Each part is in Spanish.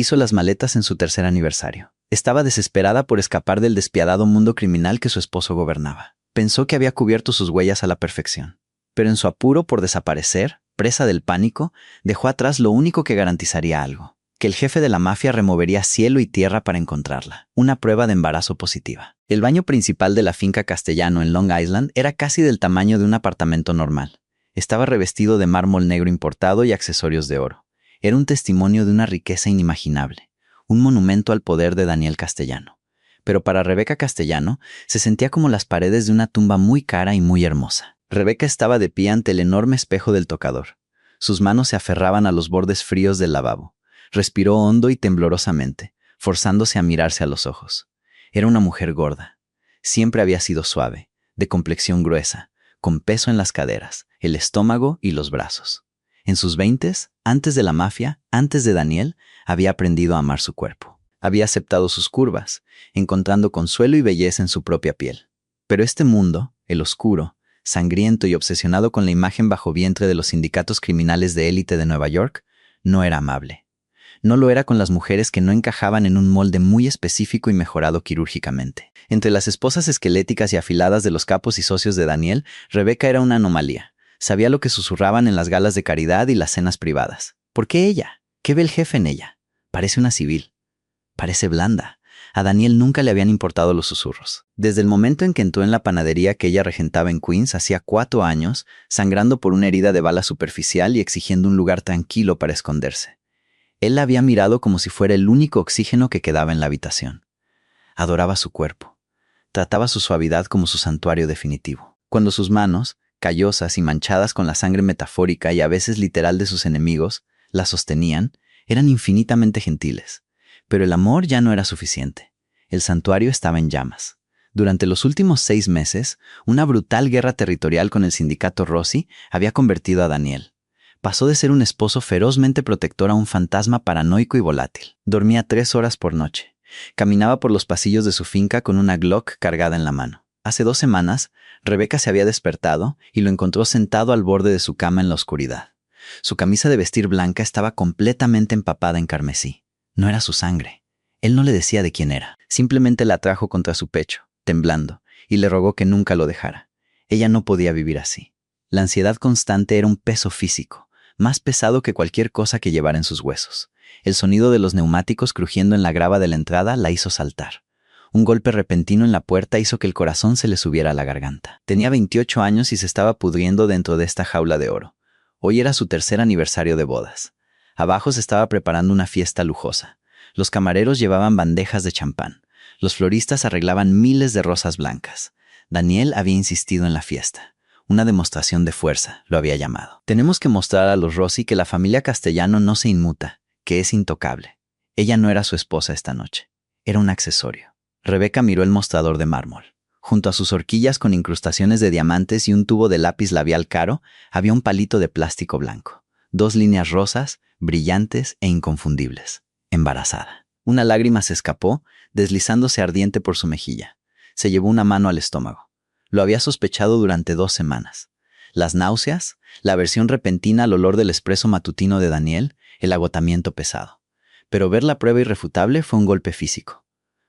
Hizo las maletas en su tercer aniversario. Estaba desesperada por escapar del despiadado mundo criminal que su esposo gobernaba. Pensó que había cubierto sus huellas a la perfección. Pero en su apuro por desaparecer, presa del pánico, dejó atrás lo único que garantizaría algo: que el jefe de la mafia removería cielo y tierra para encontrarla, una prueba de embarazo positiva. El baño principal de la finca Castellano en Long Island era casi del tamaño de un apartamento normal. Estaba revestido de mármol negro importado y accesorios de oro. Era un testimonio de una riqueza inimaginable, un monumento al poder de Daniel Castellano. Pero para Rebecca Castellano se sentía como las paredes de una tumba muy cara y muy hermosa. Rebecca estaba de pie ante el enorme espejo del tocador. Sus manos se aferraban a los bordes fríos del lavabo. Respiró hondo y temblorosamente, forzándose a mirarse a los ojos. Era una mujer gorda. Siempre había sido suave, de complexión gruesa, con peso en las caderas, el estómago y los brazos. En sus 20s, antes de la mafia, antes de Daniel, había aprendido a amar su cuerpo. Había aceptado sus curvas, encontrando consuelo y belleza en su propia piel. Pero este mundo, el oscuro, sangriento y obsesionado con la imagen bajo vientre de los sindicatos criminales de élite de Nueva York, no era amable. No lo era con las mujeres que no encajaban en un molde muy específico y mejorado quirúrgicamente. Entre las esposas esqueléticas y afiladas de los capos y socios de Daniel, Rebecca era una anomalía. Sabía lo que susurraban en las galas de caridad y las cenas privadas. ¿Por qué ella? ¿Qué ve el jefe en ella? Parece una civil. Parece blanda. A Daniel nunca le habían importado los susurros. Desde el momento en que entró en la panadería que ella regentaba en Queens hacía 4 años, sangrando por una herida de bala superficial y exigiendo un lugar tranquilo para esconderse. Él la había mirado como si fuera el único oxígeno que quedaba en la habitación. Adoraba su cuerpo. Trataba su suavidad como su santuario definitivo. Cuando sus manos, callosas y manchadas con la sangre metafórica y a veces literal de sus enemigos, la sostenían, eran infinitamente gentiles. Pero el amor ya no era suficiente. El santuario estaba en llamas. Durante los últimos 6 meses, una brutal guerra territorial con el sindicato Rossi había convertido a Daniel. Pasó de ser un esposo ferozmente protector a un fantasma paranoico y volátil. Dormía 3 horas por noche. Caminaba por los pasillos de su finca con una Glock cargada en la mano. Hace 2 semanas, Rebecca se había despertado y lo encontró sentado al borde de su cama en la oscuridad. Su camisa de vestir blanca estaba completamente empapada en carmesí. No era su sangre. Él no le decía de quién era. Simplemente la atrajo contra su pecho, temblando, y le rogó que nunca lo dejara. Ella no podía vivir así. La ansiedad constante era un peso físico, más pesado que cualquier cosa que llevara en sus huesos. El sonido de los neumáticos crujiendo en la grava de la entrada la hizo saltar. Un golpe repentino en la puerta hizo que el corazón se le subiera a la garganta. Tenía 28 años y se estaba pudriendo dentro de esta jaula de oro. Hoy era su tercer aniversario de bodas. Abajo se estaba preparando una fiesta lujosa. Los camareros llevaban bandejas de champán. Los floristas arreglaban miles de rosas blancas. Daniel había insistido en la fiesta. Una demostración de fuerza, lo había llamado. Tenemos que mostrar a los Rossi que la familia Castellano no se inmuta, que es intocable. Ella no era su esposa esta noche. Era un accesorio. Rebecca miró el mostrador de mármol. Junto a sus horquillas con incrustaciones de diamantes y un tubo de lápiz labial caro, había un palito de plástico blanco. 2 líneas rosas, brillantes e inconfundibles. Embarazada. Una lágrima se escapó, deslizándose ardiente por su mejilla. Se llevó una mano al estómago. Lo había sospechado durante 2 semanas. Las náuseas, la aversión repentina al olor del espresso matutino de Daniel, el agotamiento pesado. Pero ver la prueba irrefutable fue un golpe físico.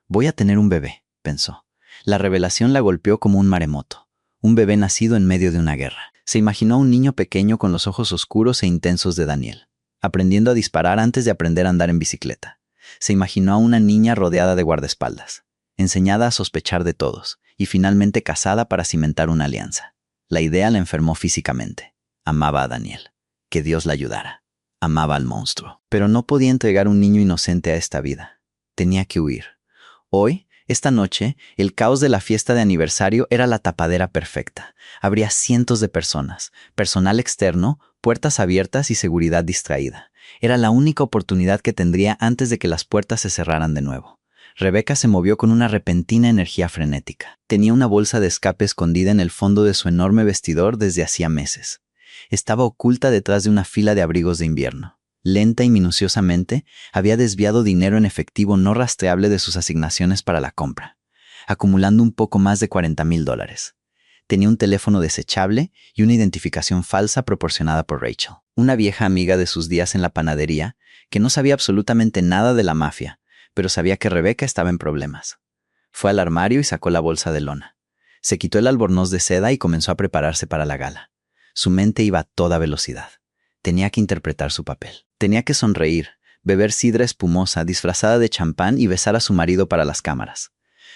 Voy a tener un bebé, pensó. La revelación la golpeó como un maremoto. Un bebé nacido en medio de una guerra. Se imaginó a un niño pequeño con los ojos oscuros e intensos de Daniel, aprendiendo a disparar antes de aprender a andar en bicicleta. Se imaginó a una niña rodeada de guardaespaldas, enseñada a sospechar de todos, y finalmente casada para cimentar una alianza. La idea la enfermó físicamente. Amaba a Daniel. Que Dios la ayudara. Amaba al monstruo. Pero no podía entregar un niño inocente a esta vida. Tenía que huir. Hoy, esta noche, el caos de la fiesta de aniversario era la tapadera perfecta. Habría cientos de personas, personal externo, puertas abiertas y seguridad distraída. Era la única oportunidad que tendría antes de que las puertas se cerraran de nuevo. Rebecca se movió con una repentina energía frenética. Tenía una bolsa de escape escondida en el fondo de su enorme vestidor desde hacía meses. Estaba oculta detrás de una fila de abrigos de invierno. Lenta y minuciosamente, había desviado dinero en efectivo no rastreable de sus asignaciones para la compra, acumulando un poco más de $40,000. Tenía un teléfono desechable y una identificación falsa proporcionada por Rachel. una vieja amiga de sus días en la panadería, que no sabía absolutamente nada de la mafia, pero sabía que Rebeca estaba en problemas. Fue al armario y sacó la bolsa de lona. Se quitó el albornoz de seda y comenzó a prepararse para la gala. Su mente iba a toda velocidad. Tenía que interpretar su papel. Tenía que sonreír, beber sidra espumosa disfrazada de champán y besar a su marido para las cámaras.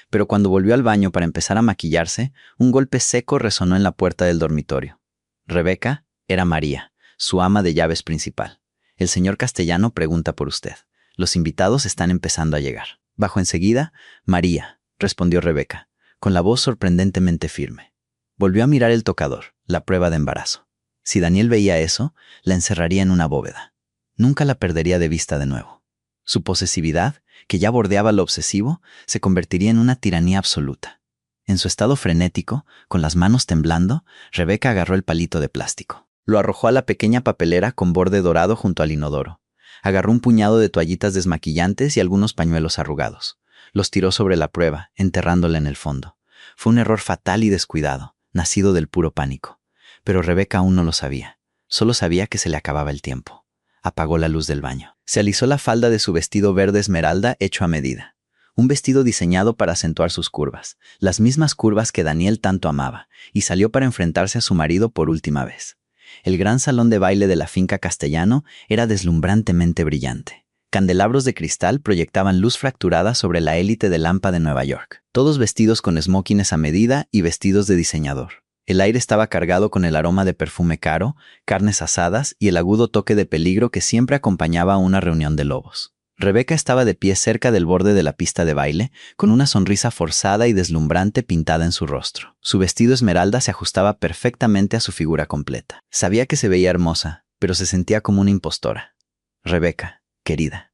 Pero cuando volvió al baño para empezar a maquillarse, un golpe seco resonó en la puerta del dormitorio. Rebeca era María, su ama de llaves principal. El señor Castellano pregunta por usted. Los invitados están empezando a llegar. Bajo enseguida, María, respondió Rebeca, con la voz sorprendentemente firme. Volvió a mirar el tocador, la prueba de embarazo. Si Daniel veía eso, la encerraría en una bóveda. Nunca la perdería de vista de nuevo. Su posesividad, que ya bordeaba lo obsesivo, se convertiría en una tiranía absoluta. En su estado frenético, con las manos temblando, Rebeca agarró el palito de plástico. Lo arrojó a la pequeña papelera con borde dorado junto al inodoro. Agarró un puñado de toallitas desmaquillantes y algunos pañuelos arrugados. Los tiró sobre la prueba, enterrándola en el fondo. Fue un error fatal y descuidado, nacido del puro pánico. Pero Rebeca aún no lo sabía. Solo sabía que se le acababa el tiempo. Apagó la luz del baño. Se alisó la falda de su vestido verde esmeralda hecho a medida. Un vestido diseñado para acentuar sus curvas, las mismas curvas que Daniel tanto amaba, y salió para enfrentarse a su marido por última vez. El gran salón de baile de la finca Castellano era deslumbrantemente brillante. Candelabros de cristal proyectaban luz fracturada sobre la élite de Lampa de Nueva York, todos vestidos con smokings a medida y vestidos de diseñador. El aire estaba cargado con el aroma de perfume caro, carnes asadas y el agudo toque de peligro que siempre acompañaba a una reunión de lobos. Rebeca estaba de pie cerca del borde de la pista de baile, con una sonrisa forzada y deslumbrante pintada en su rostro. Su vestido esmeralda se ajustaba perfectamente a su figura completa. Sabía que se veía hermosa, pero se sentía como una impostora. Rebeca, querida.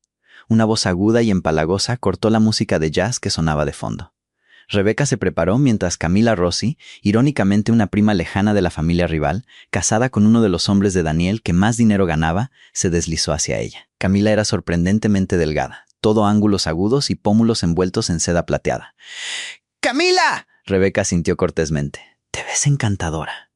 Una voz aguda y empalagosa cortó la música de jazz que sonaba de fondo. Rebeca se preparó mientras Camila Rossi, irónicamente una prima lejana de la familia rival, casada con uno de los hombres de Daniel que más dinero ganaba, se deslizó hacia ella. Camila era sorprendentemente delgada, todo ángulos agudos y pómulos envueltos en seda plateada. ¡Camila!, Rebeca sintió cortésmente. «Te ves encantadora».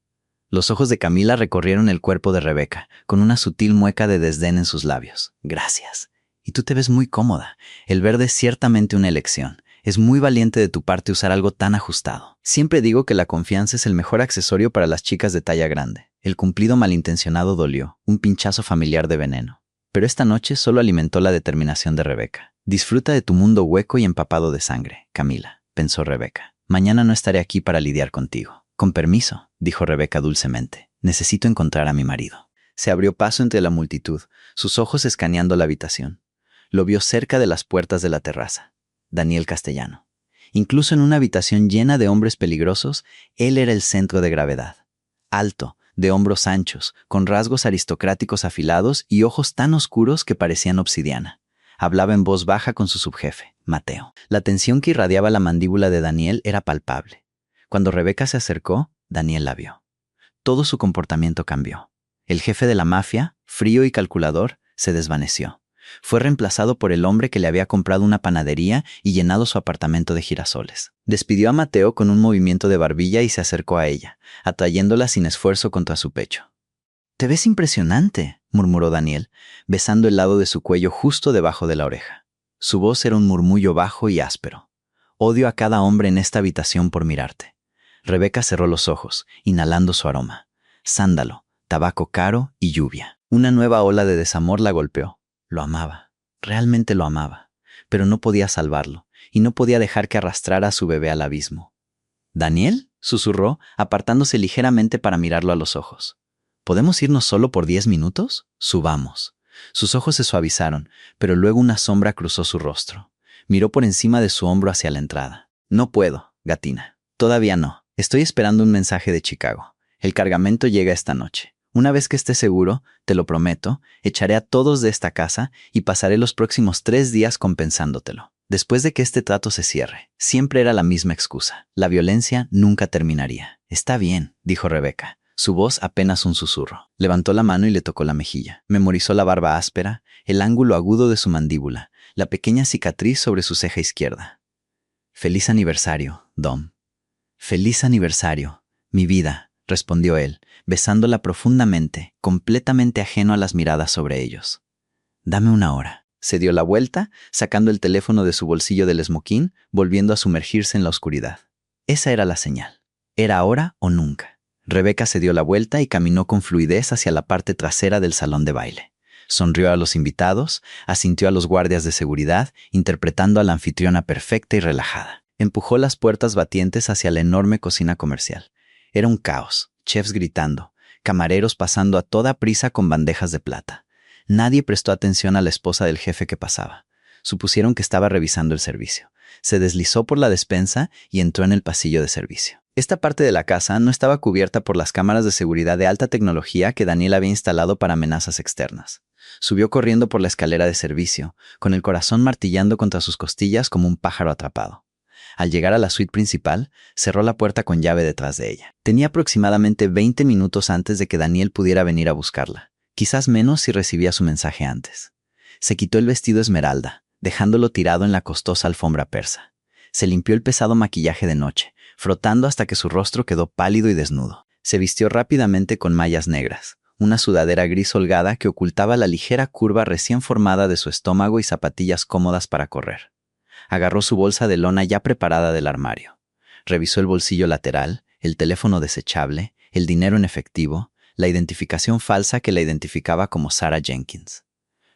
Los ojos de Camila recorrieron el cuerpo de Rebeca, con una sutil mueca de desdén en sus labios. «Gracias. Y tú te ves muy cómoda. El verde es ciertamente una elección. Es muy valiente de tu parte usar algo tan ajustado. Siempre digo que la confianza es el mejor accesorio para las chicas de talla grande». El cumplido malintencionado dolió, un pinchazo familiar de veneno. Pero esta noche solo alimentó la determinación de Rebeca. «Disfruta de tu mundo hueco y empapado de sangre, Camila», pensó Rebeca. «Mañana no estaré aquí para lidiar contigo». «Con permiso», dijo Rebeca dulcemente. «Necesito encontrar a mi marido». Se abrió paso entre la multitud, sus ojos escaneando la habitación. Lo vio cerca de las puertas de la terraza. Daniel Castellano. Incluso en una habitación llena de hombres peligrosos, él era el centro de gravedad. Alto, de hombros anchos, con rasgos aristocráticos afilados y ojos tan oscuros que parecían obsidiana. Hablaba en voz baja con su subjefe, Mateo. La tensión que irradiaba la mandíbula de Daniel era palpable. Cuando Rebeca se acercó, Daniel la vio. Todo su comportamiento cambió. El jefe de la mafia, frío y calculador, se desvaneció. Fue reemplazado por el hombre que le había comprado una panadería y llenado su apartamento de girasoles. Despidió a Mateo con un movimiento de barbilla y se acercó a ella, atrayéndola sin esfuerzo contra su pecho. «Te ves impresionante», murmuró Daniel, besando el lado de su cuello justo debajo de la oreja. Su voz era un murmullo bajo y áspero. «Odio a cada hombre en esta habitación por mirarte». Rebeca cerró los ojos, inhalando su aroma. Sándalo, tabaco caro y lluvia. Una nueva ola de desamor la golpeó. Lo amaba, realmente lo amaba, pero no podía salvarlo, y no podía dejar que arrastrara a su bebé al abismo. «¿Daniel?», susurró, apartándose ligeramente para mirarlo a los ojos. «¿Podemos irnos solo por 10 minutos? Subamos». Sus ojos se suavizaron, pero luego una sombra cruzó su rostro. Miró por encima de su hombro hacia la entrada. «No puedo, gatina. Todavía no. Estoy esperando un mensaje de Chicago. El cargamento llega esta noche. Una vez que esté seguro, te lo prometo, echaré a todos de esta casa y pasaré los próximos 3 días compensándotelo. Después de que este trato se cierre». Siempre era la misma excusa. La violencia nunca terminaría. «Está bien», dijo Rebeca, su voz apenas un susurro. Levantó la mano y le tocó la mejilla. Memorizó la barba áspera, el ángulo agudo de su mandíbula, la pequeña cicatriz sobre su ceja izquierda. «Feliz aniversario, Dom». «Feliz aniversario, mi vida», respondió él, besándola profundamente, completamente ajeno a las miradas sobre ellos. Dame una hora. Se dio la vuelta, sacando el teléfono de su bolsillo del esmoquín, volviendo a sumergirse en la oscuridad. Esa era la señal. Era ahora o nunca. Rebeca se dio la vuelta y caminó con fluidez hacia la parte trasera del salón de baile. Sonrió a los invitados, asintió a los guardias de seguridad, interpretando a la anfitriona perfecta y relajada. Empujó las puertas batientes hacia la enorme cocina comercial. Era un caos, chefs gritando, camareros pasando a toda prisa con bandejas de plata. Nadie prestó atención a la esposa del jefe que pasaba. Supusieron que estaba revisando el servicio. Se deslizó por la despensa y entró en el pasillo de servicio. Esta parte de la casa no estaba cubierta por las cámaras de seguridad de alta tecnología que Daniel había instalado para amenazas externas. Subió corriendo por la escalera de servicio, con el corazón martillando contra sus costillas como un pájaro atrapado. Al llegar a la suite principal, cerró la puerta con llave detrás de ella. Tenía aproximadamente 20 minutos antes de que Daniel pudiera venir a buscarla. Quizás menos si recibía su mensaje antes. Se quitó el vestido esmeralda, dejándolo tirado en la costosa alfombra persa. Se limpió el pesado maquillaje de noche, frotando hasta que su rostro quedó pálido y desnudo. Se vistió rápidamente con mallas negras, una sudadera gris holgada que ocultaba la ligera curva recién formada de su estómago y zapatillas cómodas para correr. Agarró su bolsa de lona ya preparada del armario. Revisó el bolsillo lateral, el teléfono desechable, el dinero en efectivo, la identificación falsa que la identificaba como Sarah Jenkins.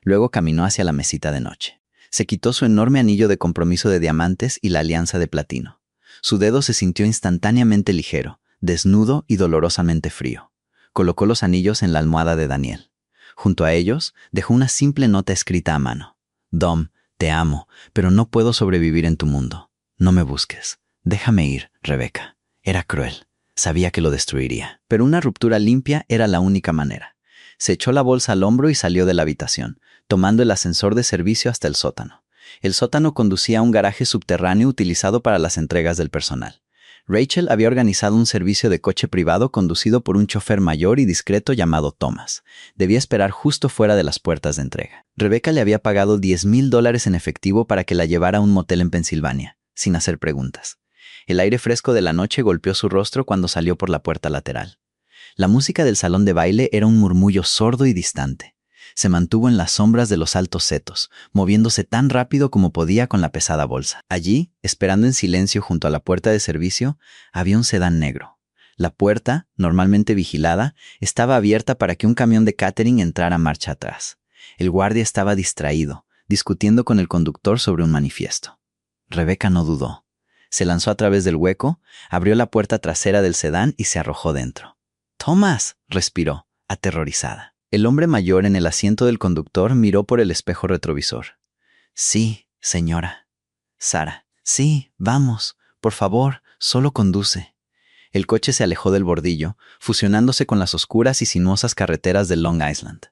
Luego caminó hacia la mesita de noche. Se quitó su enorme anillo de compromiso de diamantes y la alianza de platino. Su dedo se sintió instantáneamente ligero, desnudo y dolorosamente frío. Colocó los anillos en la almohada de Daniel. Junto a ellos, dejó una simple nota escrita a mano. Dom, te amo, pero no puedo sobrevivir en tu mundo. No me busques. Déjame ir, Rebeca. Era cruel. Sabía que lo destruiría. Pero una ruptura limpia era la única manera. Se echó la bolsa al hombro y salió de la habitación, tomando el ascensor de servicio hasta el sótano. El sótano conducía a un garaje subterráneo utilizado para las entregas del personal. Rachel había organizado un servicio de coche privado conducido por un chofer mayor y discreto llamado Thomas. Debía esperar justo fuera de las puertas de entrega. Rebeca le había pagado $10,000 en efectivo para que la llevara a un motel en Pensilvania, sin hacer preguntas. El aire fresco de la noche golpeó su rostro cuando salió por la puerta lateral. La música del salón de baile era un murmullo sordo y distante. Se mantuvo en las sombras de los altos setos, moviéndose tan rápido como podía con la pesada bolsa. Allí, esperando en silencio junto a la puerta de servicio, había un sedán negro. La puerta, normalmente vigilada, estaba abierta para que un camión de catering entrara marcha atrás. El guardia estaba distraído, discutiendo con el conductor sobre un manifiesto. Rebeca no dudó. Se lanzó a través del hueco, abrió la puerta trasera del sedán y se arrojó dentro. «¡Tomás!», respiró, aterrorizada. El hombre mayor en el asiento del conductor miró por el espejo retrovisor. «Sí, señora. Sara. Sí, vamos. Por favor, solo conduce». El coche se alejó del bordillo, fusionándose con las oscuras y sinuosas carreteras de Long Island.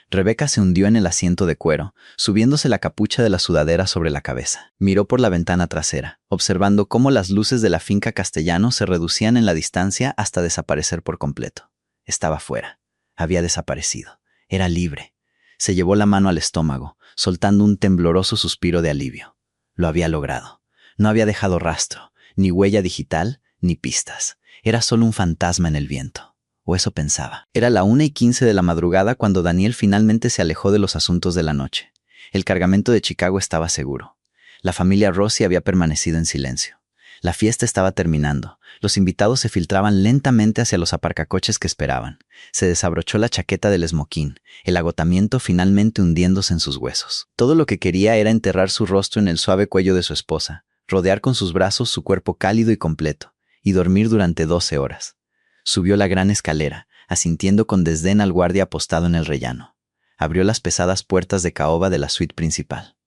Rebeca se hundió en el asiento de cuero, subiéndose la capucha de la sudadera sobre la cabeza. Miró por la ventana trasera, observando cómo las luces de la finca Castellano se reducían en la distancia hasta desaparecer por completo. Estaba fuera. Había desaparecido. Era libre. Se llevó la mano al estómago, soltando un tembloroso suspiro de alivio. Lo había logrado. No había dejado rastro, ni huella digital, ni pistas. Era solo un fantasma en el viento. O eso pensaba. Era la 1:15 de la madrugada cuando Daniel finalmente se alejó de los asuntos de la noche. El cargamento de Chicago estaba seguro. La familia Rossi había permanecido en silencio. La fiesta estaba terminando. Los invitados se filtraban lentamente hacia los aparcacoches que esperaban. Se desabrochó la chaqueta del esmoquín, el agotamiento finalmente hundiéndose en sus huesos. Todo lo que quería era enterrar su rostro en el suave cuello de su esposa, rodear con sus brazos su cuerpo cálido y completo, y dormir durante 12 horas. Subió la gran escalera, asintiendo con desdén al guardia apostado en el rellano. Abrió las pesadas puertas de caoba de la suite principal.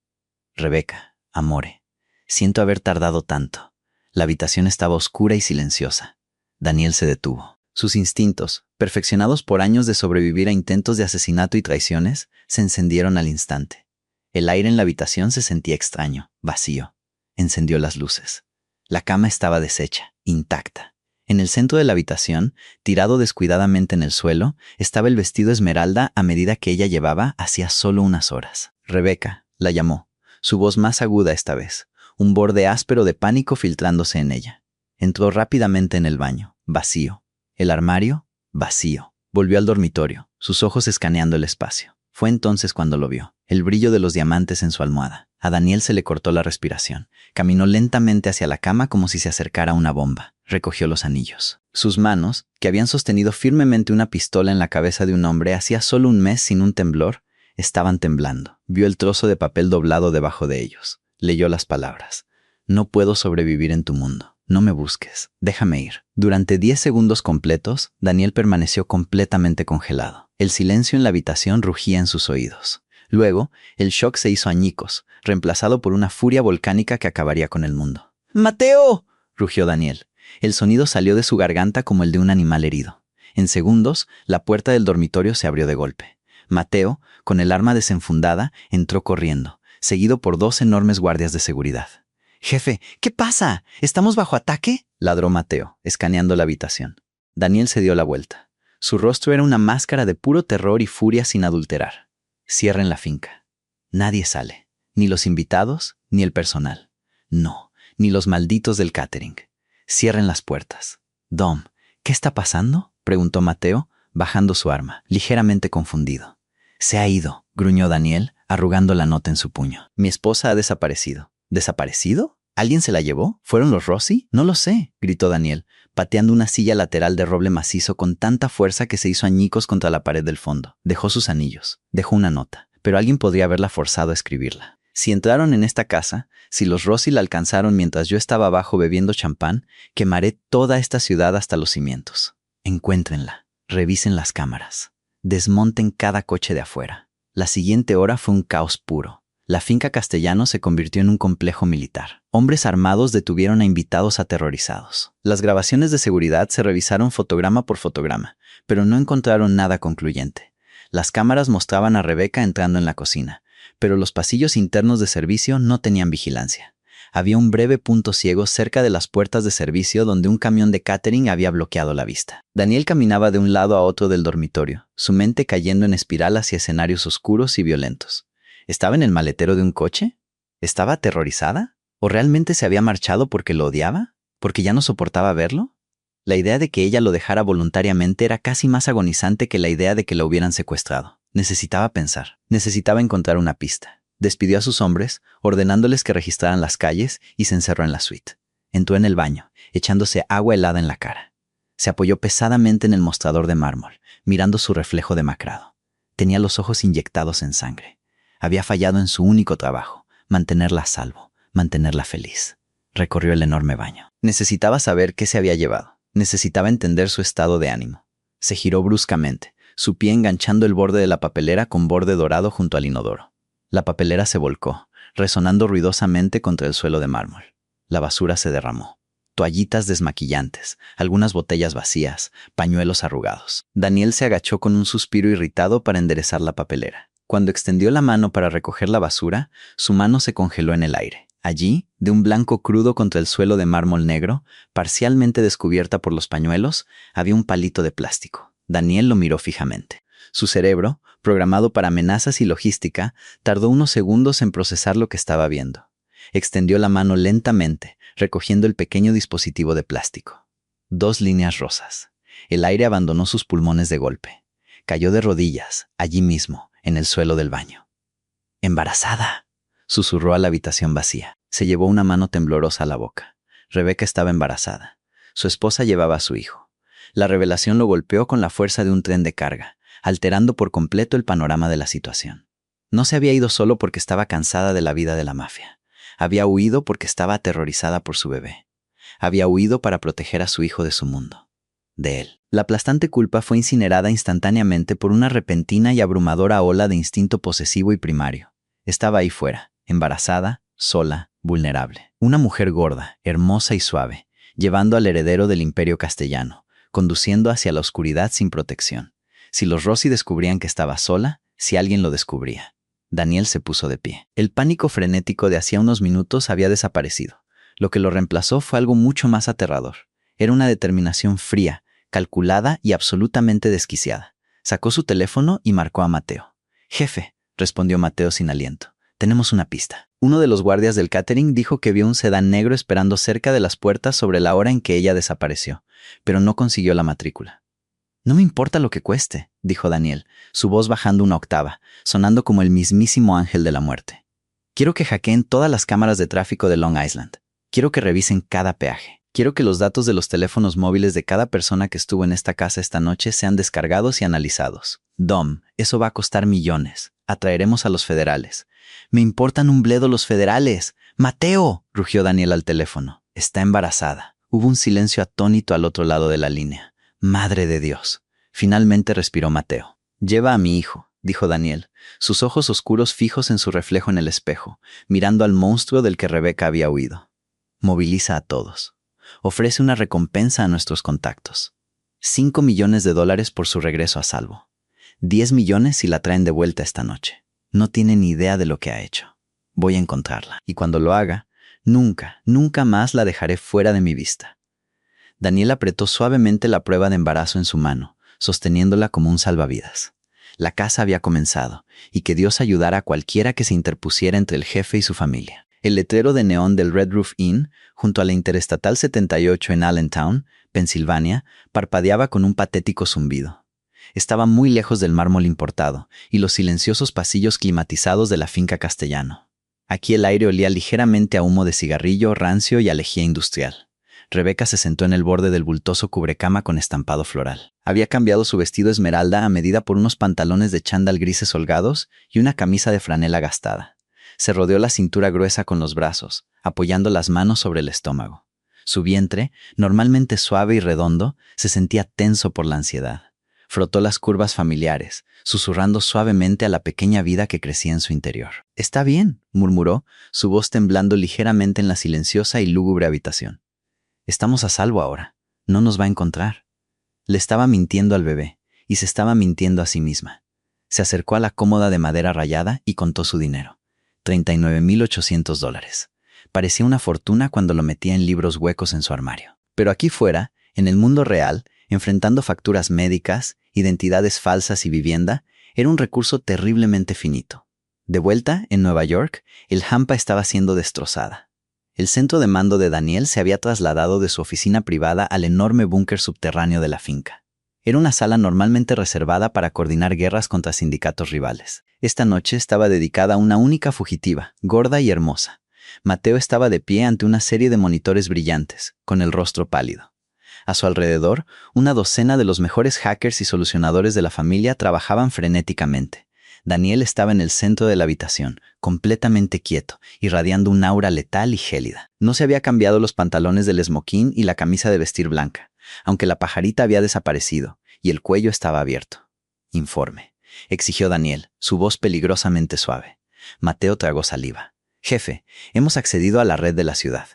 «Rebeca, amore, siento haber tardado tanto». La habitación estaba oscura y silenciosa. Daniel se detuvo. Sus instintos, perfeccionados por años de sobrevivir a intentos de asesinato y traiciones, se encendieron al instante. El aire en la habitación se sentía extraño, vacío. Encendió las luces. La cama estaba deshecha, intacta. En el centro de la habitación, tirado descuidadamente en el suelo, estaba el vestido esmeralda a medida que ella llevaba hacía solo unas horas. «Rebeca», la llamó, su voz más aguda esta vez. Un borde áspero de pánico filtrándose en ella. Entró rápidamente en el baño, vacío. El armario, vacío. Volvió al dormitorio, sus ojos escaneando el espacio. Fue entonces cuando lo vio, el brillo de los diamantes en su almohada. A Daniel se le cortó la respiración. Caminó lentamente hacia la cama como si se acercara a una bomba. Recogió los anillos. Sus manos, que habían sostenido firmemente una pistola en la cabeza de un hombre hacía solo un mes sin un temblor, estaban temblando. Vio el trozo de papel doblado debajo de ellos. Leyó las palabras. No puedo sobrevivir en tu mundo. No me busques. Déjame ir. Durante 10 segundos completos, Daniel permaneció completamente congelado. El silencio en la habitación rugía en sus oídos. Luego, el shock se hizo añicos, reemplazado por una furia volcánica que acabaría con el mundo. ¡Mateo!, rugió Daniel. El sonido salió de su garganta como el de un animal herido. En segundos, la puerta del dormitorio se abrió de golpe. Mateo, con el arma desenfundada, entró corriendo, seguido por 2 enormes guardias de seguridad. «Jefe, ¿qué pasa? ¿Estamos bajo ataque?», ladró Mateo, escaneando la habitación. Daniel se dio la vuelta. Su rostro era una máscara de puro terror y furia sin adulterar. «Cierren la finca. Nadie sale. Ni los invitados, ni el personal. No, ni los malditos del catering. Cierren las puertas». «Dom, ¿qué está pasando?», preguntó Mateo, bajando su arma, ligeramente confundido. «Se ha ido», gruñó Daniel, arrugando la nota en su puño. «Mi esposa ha desaparecido». ¿Desaparecido? ¿Alguien se la llevó? ¿Fueron los Rossi? No lo sé, gritó Daniel, pateando una silla lateral de roble macizo con tanta fuerza que se hizo añicos contra la pared del fondo. Dejó sus anillos, dejó una nota, pero alguien podría haberla forzado a escribirla. Si entraron en esta casa, si los Rossi la alcanzaron mientras yo estaba abajo bebiendo champán, quemaré toda esta ciudad hasta los cimientos. Encuéntrenla, revisen las cámaras, desmonten cada coche de afuera. La siguiente hora fue un caos puro. La finca Castellano se convirtió en un complejo militar. Hombres armados detuvieron a invitados aterrorizados. Las grabaciones de seguridad se revisaron fotograma por fotograma, pero no encontraron nada concluyente. Las cámaras mostraban a Rebeca entrando en la cocina, pero los pasillos internos de servicio no tenían vigilancia. Había un breve punto ciego cerca de las puertas de servicio donde un camión de catering había bloqueado la vista. Daniel caminaba de un lado a otro del dormitorio, su mente cayendo en espiral hacia escenarios oscuros y violentos. ¿Estaba en el maletero de un coche? ¿Estaba aterrorizada? ¿O realmente se había marchado porque lo odiaba? ¿Porque ya no soportaba verlo? La idea de que ella lo dejara voluntariamente era casi más agonizante que la idea de que la hubieran secuestrado. Necesitaba pensar. Necesitaba encontrar una pista. Despidió a sus hombres, ordenándoles que registraran las calles, y se encerró en la suite. Entró en el baño, echándose agua helada en la cara. Se apoyó pesadamente en el mostrador de mármol, mirando su reflejo demacrado. Tenía los ojos inyectados en sangre. Había fallado en su único trabajo, mantenerla a salvo, mantenerla feliz. Recorrió el enorme baño. Necesitaba saber qué se había llevado. Necesitaba entender su estado de ánimo. Se giró bruscamente, su pie enganchando el borde de la papelera con borde dorado junto al inodoro. La papelera se volcó, resonando ruidosamente contra el suelo de mármol. La basura se derramó. Toallitas desmaquillantes, algunas botellas vacías, pañuelos arrugados. Daniel se agachó con un suspiro irritado para enderezar la papelera. Cuando extendió la mano para recoger la basura, su mano se congeló en el aire. Allí, de un blanco crudo contra el suelo de mármol negro, parcialmente descubierta por los pañuelos, había un palito de plástico. Daniel lo miró fijamente. Su cerebro, programado para amenazas y logística, tardó unos segundos en procesar lo que estaba viendo. Extendió la mano lentamente, recogiendo el pequeño dispositivo de plástico. 2 líneas rosas. El aire abandonó sus pulmones de golpe. Cayó de rodillas, allí mismo, en el suelo del baño. «Embarazada», susurró a la habitación vacía. Se llevó una mano temblorosa a la boca. Rebeca estaba embarazada. Su esposa llevaba a su hijo. La revelación lo golpeó con la fuerza de un tren de carga, alterando por completo el panorama de la situación. No se había ido solo porque estaba cansada de la vida de la mafia. Había huido porque estaba aterrorizada por su bebé. Había huido para proteger a su hijo de su mundo. De él. La aplastante culpa fue incinerada instantáneamente por una repentina y abrumadora ola de instinto posesivo y primario. Estaba ahí fuera, embarazada, sola, vulnerable. Una mujer gorda, hermosa y suave, llevando al heredero del imperio castellano, conduciendo hacia la oscuridad sin protección. Si los Rossi descubrían que estaba sola, si alguien lo descubría. Daniel se puso de pie. El pánico frenético de hacía unos minutos había desaparecido. Lo que lo reemplazó fue algo mucho más aterrador. Era una determinación fría, calculada y absolutamente desquiciada. Sacó su teléfono y marcó a Mateo. «Jefe», respondió Mateo sin aliento, «tenemos una pista». Uno de los guardias del catering dijo que vio un sedán negro esperando cerca de las puertas sobre la hora en que ella desapareció, pero no consiguió la matrícula. No me importa lo que cueste, dijo Daniel, su voz bajando una octava, sonando como el mismísimo ángel de la muerte. Quiero que hackeen todas las cámaras de tráfico de Long Island. Quiero que revisen cada peaje. Quiero que los datos de los teléfonos móviles de cada persona que estuvo en esta casa esta noche sean descargados y analizados. Dom, eso va a costar millones. Atraeremos a los federales. Me importan un bledo los federales. ¡Mateo!, rugió Daniel al teléfono. Está embarazada. Hubo un silencio atónito al otro lado de la línea. Madre de Dios. Finalmente respiró Mateo. Lleva a mi hijo, dijo Daniel, sus ojos oscuros fijos en su reflejo en el espejo, mirando al monstruo del que Rebeca había huido. Moviliza a todos. Ofrece una recompensa a nuestros contactos. $5 millones por su regreso a salvo. 10 millones si la traen de vuelta esta noche. No tiene ni idea de lo que ha hecho. Voy a encontrarla. Y cuando lo haga, nunca más la dejaré fuera de mi vista. Daniel apretó suavemente la prueba de embarazo en su mano, sosteniéndola como un salvavidas. La caza había comenzado, y que Dios ayudara a cualquiera que se interpusiera entre el jefe y su familia. El letrero de neón del Red Roof Inn, junto a la Interestatal 78 en Allentown, Pensilvania, parpadeaba con un patético zumbido. Estaba muy lejos del mármol importado y los silenciosos pasillos climatizados de la finca Castellano. Aquí el aire olía ligeramente a humo de cigarrillo, rancio y a lejía industrial. Rebeca se sentó en el borde del bultoso cubrecama con estampado floral. Había cambiado su vestido esmeralda a medida por unos pantalones de chándal grises holgados y una camisa de franela gastada. Se rodeó la cintura gruesa con los brazos, apoyando las manos sobre el estómago. Su vientre, normalmente suave y redondo, se sentía tenso por la ansiedad. Frotó las curvas familiares, susurrando suavemente a la pequeña vida que crecía en su interior. «Está bien», murmuró, su voz temblando ligeramente en la silenciosa y lúgubre habitación. «Estamos a salvo ahora. No nos va a encontrar». Le estaba mintiendo al bebé, y se estaba mintiendo a sí misma. Se acercó a la cómoda de madera rayada y contó su dinero. $39,800. Parecía una fortuna cuando lo metía en libros huecos en su armario. Pero aquí fuera, en el mundo real, enfrentando facturas médicas, identidades falsas y vivienda, era un recurso terriblemente finito. De vuelta, en Nueva York, el hampa estaba siendo destrozada. El centro de mando de Daniel se había trasladado de su oficina privada al enorme búnker subterráneo de la finca. Era una sala normalmente reservada para coordinar guerras contra sindicatos rivales. Esta noche estaba dedicada a una única fugitiva, gorda y hermosa. Mateo estaba de pie ante una serie de monitores brillantes, con el rostro pálido. A su alrededor, una docena de los mejores hackers y solucionadores de la familia trabajaban frenéticamente. Daniel estaba en el centro de la habitación, completamente quieto, irradiando un aura letal y gélida. No se había cambiado los pantalones del esmoquín y la camisa de vestir blanca, aunque la pajarita había desaparecido y el cuello estaba abierto. «Informe», exigió Daniel, su voz peligrosamente suave. Mateo tragó saliva. «Jefe, hemos accedido a la red de la ciudad.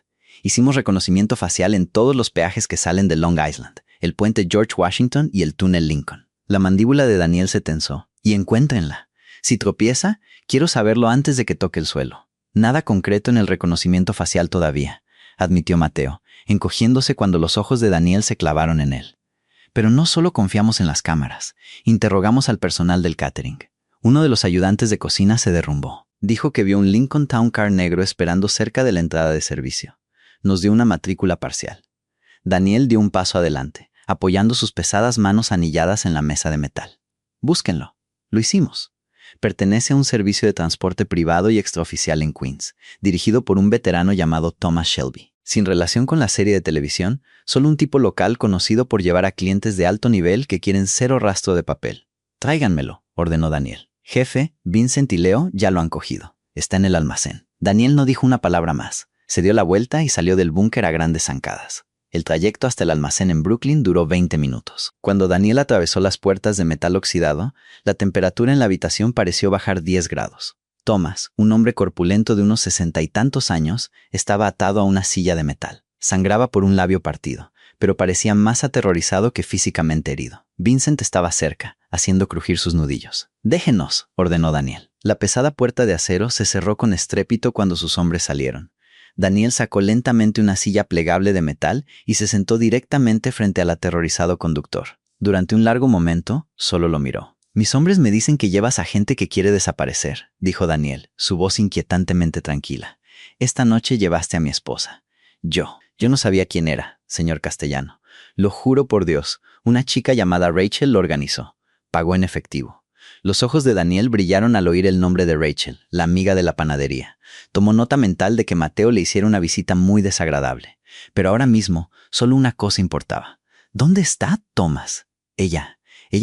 Hicimos reconocimiento facial en todos los peajes que salen de Long Island, el puente George Washington y el túnel Lincoln». La mandíbula de Daniel se tensó. «Y encuéntrenla. Si tropieza, quiero saberlo antes de que toque el suelo». «Nada concreto en el reconocimiento facial todavía», admitió Mateo, encogiéndose cuando los ojos de Daniel se clavaron en él. «Pero no solo confiamos en las cámaras. Interrogamos al personal del catering. Uno de los ayudantes de cocina se derrumbó. Dijo que vio un Lincoln Town Car negro esperando cerca de la entrada de servicio. Nos dio una matrícula parcial». Daniel dio un paso adelante, apoyando sus pesadas manos anilladas en la mesa de metal. «Búsquenlo. Lo hicimos. Pertenece a un servicio de transporte privado y extraoficial en Queens, dirigido por un veterano llamado Thomas Shelby. Sin relación con la serie de televisión, solo un tipo local conocido por llevar a clientes de alto nivel que quieren cero rastro de papel. «Tráiganmelo», ordenó Daniel. «Jefe, Vincent y Leo ya lo han cogido. Está en el almacén». Daniel no dijo una palabra más. Se dio la vuelta y salió del búnker a grandes zancadas. El trayecto hasta el almacén en Brooklyn duró 20 minutos. Cuando Daniel atravesó las puertas de metal oxidado, la temperatura en la habitación pareció bajar 10 grados. Thomas, un hombre corpulento de unos 60 y tantos años, estaba atado a una silla de metal. Sangraba por un labio partido, pero parecía más aterrorizado que físicamente herido. Vincent estaba cerca, haciendo crujir sus nudillos. «Déjenos», ordenó Daniel. La pesada puerta de acero se cerró con estrépito cuando sus hombres salieron. Daniel sacó lentamente una silla plegable de metal y se sentó directamente frente al aterrorizado conductor. Durante un largo momento, solo lo miró. Mis hombres me dicen que llevas a gente que quiere desaparecer, dijo Daniel, su voz inquietantemente tranquila. Esta noche llevaste a mi esposa. Yo no sabía quién era, señor Castellano. Lo juro por Dios, una chica llamada Rachel lo organizó. Pagó en efectivo. Los ojos de Daniel brillaron al oír el nombre de Rachel, la amiga de la panadería. Tomó nota mental de que Mateo le hiciera una visita muy desagradable. Pero ahora mismo, solo una cosa importaba. ¿Dónde está Thomas? Ella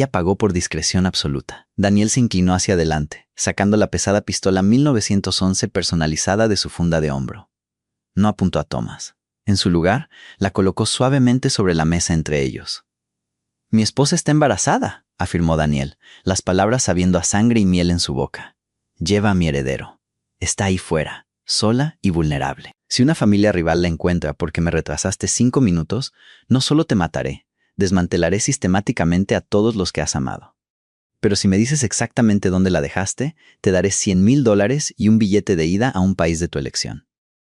pagó por discreción absoluta. Daniel se inclinó hacia adelante, sacando la pesada pistola 1911 personalizada de su funda de hombro. No apuntó a Thomas. En su lugar, la colocó suavemente sobre la mesa entre ellos. «Mi esposa está embarazada», afirmó Daniel, las palabras sabiendo a sangre y miel en su boca. «Lleva a mi heredero. Está ahí fuera, sola y vulnerable. Si una familia rival la encuentra porque me retrasaste 5 minutos, no solo te mataré, desmantelaré sistemáticamente a todos los que has amado. Pero si me dices exactamente dónde la dejaste, te daré $100,000 y un billete de ida a un país de tu elección».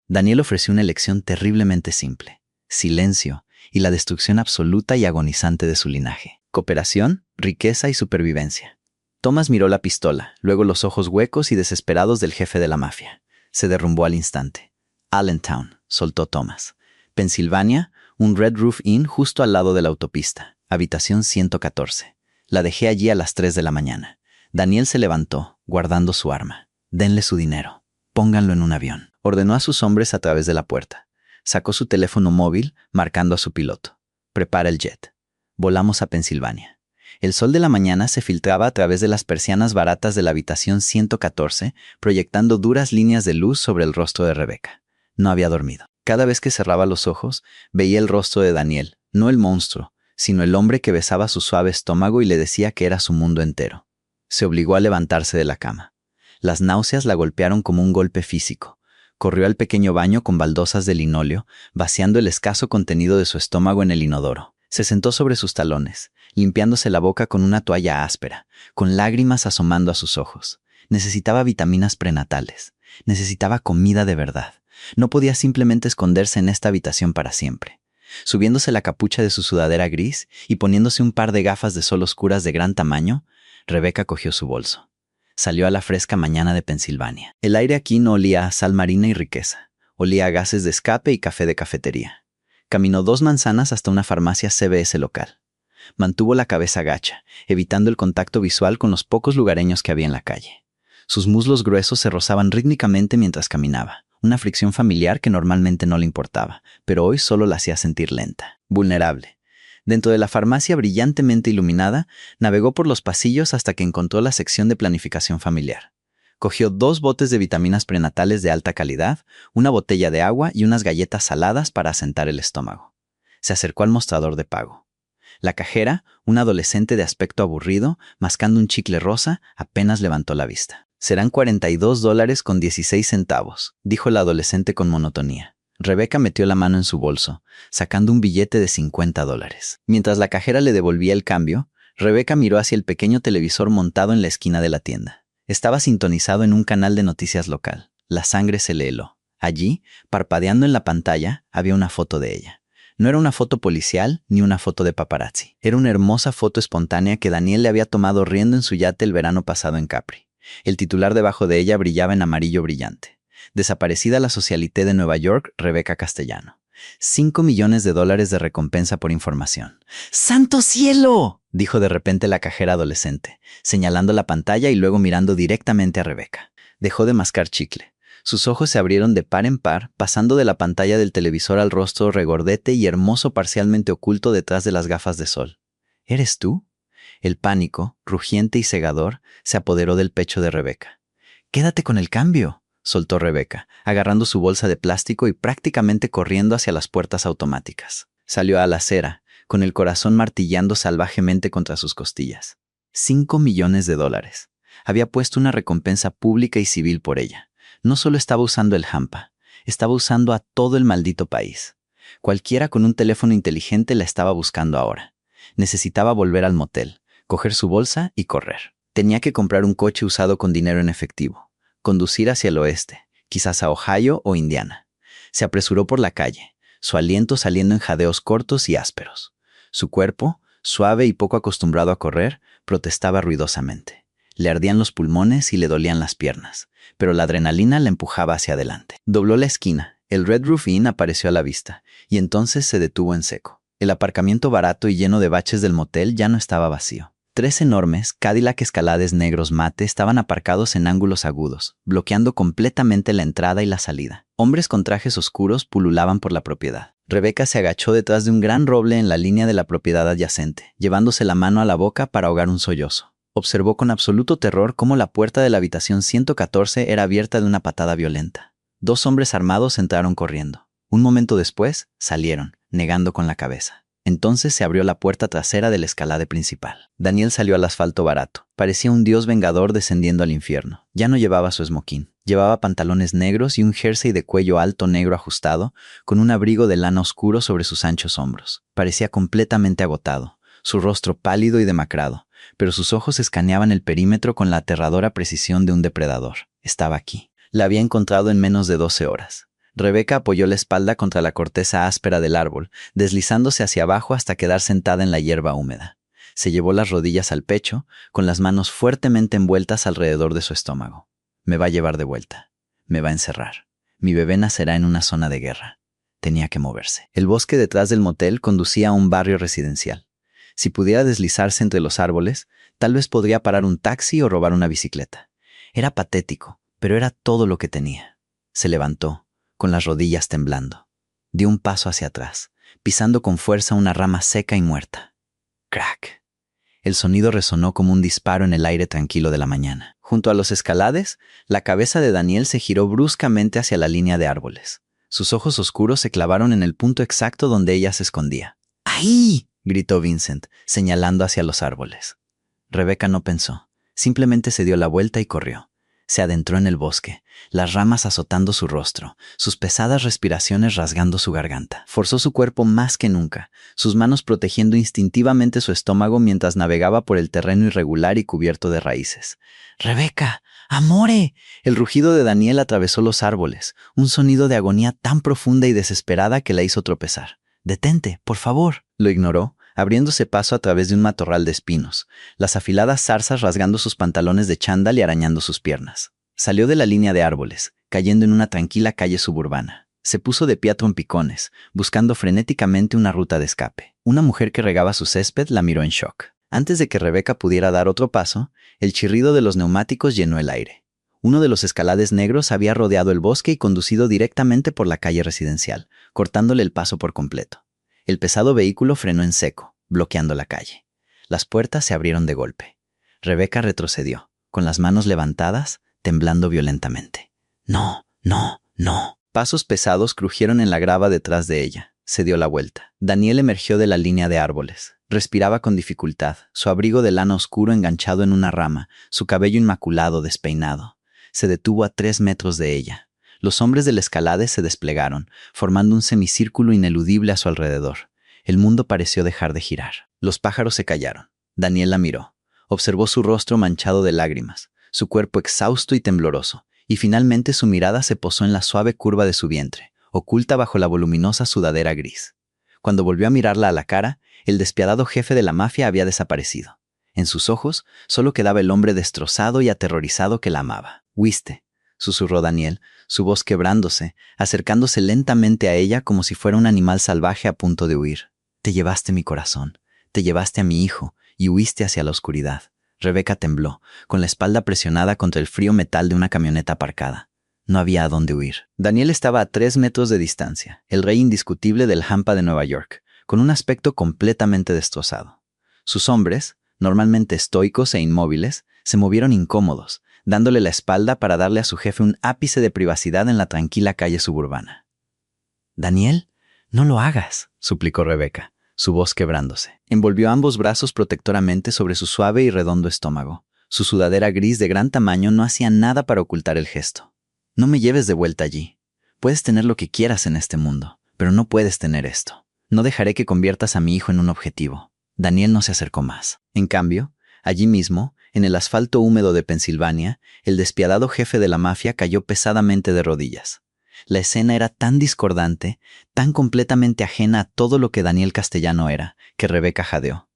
Daniel ofreció una elección terriblemente simple: silencio y la destrucción absoluta y agonizante de su linaje. Cooperación, riqueza y supervivencia. Thomas miró la pistola, luego los ojos huecos y desesperados del jefe de la mafia. Se derrumbó al instante. «Allentown», soltó Thomas. «Pensilvania, un Red Roof Inn justo al lado de la autopista. Habitación 114. La dejé allí a las 3 de la mañana». Daniel se levantó, guardando su arma. «Denle su dinero. Pónganlo en un avión», ordenó a sus hombres a través de la puerta. Sacó su teléfono móvil, marcando a su piloto. «Prepara el jet. Volamos a Pensilvania». El sol de la mañana se filtraba a través de las persianas baratas de la habitación 114, proyectando duras líneas de luz sobre el rostro de Rebeca. No había dormido. Cada vez que cerraba los ojos, veía el rostro de Daniel, no el monstruo, sino el hombre que besaba su suave estómago y le decía que era su mundo entero. Se obligó a levantarse de la cama. Las náuseas la golpearon como un golpe físico. Corrió al pequeño baño con baldosas de linóleo, vaciando el escaso contenido de su estómago en el inodoro. Se sentó sobre sus talones, limpiándose la boca con una toalla áspera, con lágrimas asomando a sus ojos. Necesitaba vitaminas prenatales. Necesitaba comida de verdad. No podía simplemente esconderse en esta habitación para siempre. Subiéndose la capucha de su sudadera gris y poniéndose un par de gafas de sol oscuras de gran tamaño, Rebeca cogió su bolso. Salió a la fresca mañana de Pensilvania. El aire aquí no olía a sal marina y riqueza. Olía a gases de escape y café de cafetería. Caminó 2 manzanas hasta una farmacia CVS local. Mantuvo la cabeza gacha, evitando el contacto visual con los pocos lugareños que había en la calle. Sus muslos gruesos se rozaban rítmicamente mientras caminaba, una fricción familiar que normalmente no le importaba, pero hoy solo la hacía sentir lenta, vulnerable. Dentro de la farmacia brillantemente iluminada, navegó por los pasillos hasta que encontró la sección de planificación familiar. Cogió 2 botes de vitaminas prenatales de alta calidad, una botella de agua y unas galletas saladas para asentar el estómago. Se acercó al mostrador de pago. La cajera, una adolescente de aspecto aburrido, mascando un chicle rosa, apenas levantó la vista. «Serán $42.16, dijo la adolescente con monotonía. Rebeca metió la mano en su bolso, sacando un billete de $50. Mientras la cajera le devolvía el cambio, Rebeca miró hacia el pequeño televisor montado en la esquina de la tienda. Estaba sintonizado en un canal de noticias local. La sangre se le heló. Allí, parpadeando en la pantalla, había una foto de ella. No era una foto policial ni una foto de paparazzi. Era una hermosa foto espontánea que Daniel le había tomado riendo en su yate el verano pasado en Capri. El titular debajo de ella brillaba en amarillo brillante. Desaparecida la socialité de Nueva York, Rebeca Castellano. $5 millones de recompensa por información. ¡Santo cielo!, dijo de repente la cajera adolescente, señalando la pantalla y luego mirando directamente a Rebeca. Dejó de mascar chicle. Sus ojos se abrieron de par en par, pasando de la pantalla del televisor al rostro regordete y hermoso parcialmente oculto detrás de las gafas de sol. ¿Eres tú? El pánico, rugiente y cegador, se apoderó del pecho de Rebeca. «Quédate con el cambio», soltó Rebeca, agarrando su bolsa de plástico y prácticamente corriendo hacia las puertas automáticas. Salió a la acera, con el corazón martillando salvajemente contra sus costillas. $5 millones. Había puesto una recompensa pública y civil por ella. No solo estaba usando el hampa, estaba usando a todo el maldito país. Cualquiera con un teléfono inteligente la estaba buscando ahora. Necesitaba volver al motel, coger su bolsa y correr. Tenía que comprar un coche usado con dinero en efectivo. Conducir hacia el oeste, quizás a Ohio o Indiana. Se apresuró por la calle, su aliento saliendo en jadeos cortos y ásperos. Su cuerpo, Suave y poco acostumbrado a correr, protestaba ruidosamente. Le ardían los pulmones y le dolían las piernas, pero la adrenalina la empujaba hacia adelante. Dobló la esquina, el Red Roof Inn apareció a la vista, y entonces se detuvo en seco. El aparcamiento barato y lleno de baches del motel ya no estaba vacío. 3 enormes Cadillac Escalades negros mate estaban aparcados en ángulos agudos, bloqueando completamente la entrada y la salida. Hombres con trajes oscuros pululaban por la propiedad. Rebecca se agachó detrás de un gran roble en la línea de la propiedad adyacente, llevándose la mano a la boca para ahogar un sollozo. Observó con absoluto terror cómo la puerta de la habitación 114 era abierta de una patada violenta. 2 hombres armados entraron corriendo. Un momento después, salieron, negando con la cabeza. Entonces se abrió la puerta trasera del escalade principal. Daniel salió al asfalto barato. Parecía un dios vengador descendiendo al infierno. Ya no llevaba su esmoquín. Llevaba pantalones negros y un jersey de cuello alto negro ajustado, con un abrigo de lana oscuro sobre sus anchos hombros. Parecía completamente agotado, su rostro pálido y demacrado, pero sus ojos escaneaban el perímetro con la aterradora precisión de un depredador. Estaba aquí. La había encontrado en menos de 12 horas. Rebecca apoyó la espalda contra la corteza áspera del árbol, deslizándose hacia abajo hasta quedar sentada en la hierba húmeda. Se llevó las rodillas al pecho, con las manos fuertemente envueltas alrededor de su estómago. Me va a llevar de vuelta. Me va a encerrar. Mi bebé nacerá en una zona de guerra. Tenía que moverse. El bosque detrás del motel conducía a un barrio residencial. Si pudiera deslizarse entre los árboles, tal vez podría parar un taxi o robar una bicicleta. Era patético, pero era todo lo que tenía. Se levantó, con las rodillas temblando. Dio un paso hacia atrás, pisando con fuerza una rama seca y muerta. ¡Crack! El sonido resonó como un disparo en el aire tranquilo de la mañana. Junto a los escalades, la cabeza de Daniel se giró bruscamente hacia la línea de árboles. Sus ojos oscuros se clavaron en el punto exacto donde ella se escondía. ¡Ahí!, gritó Vincent, señalando hacia los árboles. Rebecca no pensó. Simplemente se dio la vuelta y corrió. Se adentró en el bosque, las ramas azotando su rostro, sus pesadas respiraciones rasgando su garganta. Forzó su cuerpo más que nunca, sus manos protegiendo instintivamente su estómago mientras navegaba por el terreno irregular y cubierto de raíces. ¡Rebecca! ¡Amore! El rugido de Daniel atravesó los árboles, un sonido de agonía tan profunda y desesperada que la hizo tropezar. «Detente, por favor», lo ignoró, abriéndose paso a través de un matorral de espinos, las afiladas zarzas rasgando sus pantalones de chándal y arañando sus piernas. Salió de la línea de árboles, cayendo en una tranquila calle suburbana. Se puso de pie a trompicones, buscando frenéticamente una ruta de escape. Una mujer que regaba su césped la miró en shock. Antes de que Rebecca pudiera dar otro paso, el chirrido de los neumáticos llenó el aire. Uno de los escalades negros había rodeado el bosque y conducido directamente por la calle residencial, cortándole el paso por completo. El pesado vehículo frenó en seco, bloqueando la calle. Las puertas se abrieron de golpe. Rebecca retrocedió, con las manos levantadas, temblando violentamente. «No, no, no». Pasos pesados crujieron en la grava detrás de ella. Se dio la vuelta. Daniel emergió de la línea de árboles. Respiraba con dificultad, su abrigo de lana oscuro enganchado en una rama, su cabello inmaculado despeinado. Se detuvo a 3 metros de ella. Los hombres del escalade se desplegaron, formando un semicírculo ineludible a su alrededor. El mundo pareció dejar de girar. Los pájaros se callaron. Daniel la miró. Observó su rostro manchado de lágrimas, su cuerpo exhausto y tembloroso, y finalmente su mirada se posó en la suave curva de su vientre, oculta bajo la voluminosa sudadera gris. Cuando volvió a mirarla a la cara, el despiadado jefe de la mafia había desaparecido. En sus ojos solo quedaba el hombre destrozado y aterrorizado que la amaba. «Huiste», susurró Daniel, su voz quebrándose, acercándose lentamente a ella como si fuera un animal salvaje a punto de huir. «Te llevaste mi corazón, te llevaste a mi hijo y huiste hacia la oscuridad». Rebecca tembló, con la espalda presionada contra el frío metal de una camioneta aparcada. No había a dónde huir. Daniel estaba a 3 metros de distancia, el rey indiscutible del hampa de Nueva York, con un aspecto completamente destrozado. Sus hombres, normalmente estoicos e inmóviles, se movieron incómodos, dándole la espalda para darle a su jefe un ápice de privacidad en la tranquila calle suburbana. «Daniel, no lo hagas», suplicó Rebecca, su voz quebrándose. Envolvió ambos brazos protectoramente sobre su suave y redondo estómago. Su sudadera gris de gran tamaño no hacía nada para ocultar el gesto. «No me lleves de vuelta allí. Puedes tener lo que quieras en este mundo, pero no puedes tener esto. No dejaré que conviertas a mi hijo en un objetivo». Daniel no se acercó más. En cambio, allí mismo, en el asfalto húmedo de Pensilvania, el despiadado jefe de la mafia cayó pesadamente de rodillas. La escena era tan discordante, tan completamente ajena a todo lo que Daniel Castellano era, que Rebecca jadeó.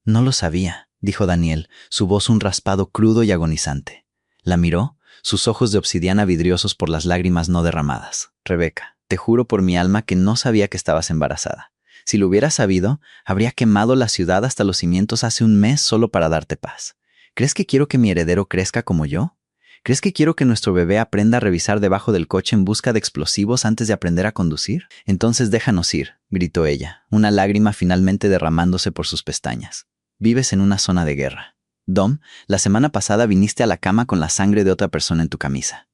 No lo sabía, dijo Daniel, su voz un raspado crudo y agonizante. La miró, sus ojos de obsidiana vidriosos por las lágrimas no derramadas. Rebeca, te juro por mi alma que no sabía que estabas embarazada. Si lo hubiera sabido, habría quemado la ciudad hasta los cimientos hace un mes solo para darte paz. ¿Crees que quiero que mi heredero crezca como yo? ¿Crees que quiero que nuestro bebé aprenda a revisar debajo del coche en busca de explosivos antes de aprender a conducir? Entonces déjanos ir, gritó ella, una lágrima finalmente derramándose por sus pestañas. Vives en una zona de guerra. Dom, la semana pasada viniste a la cama con la sangre de otra persona en tu camisa.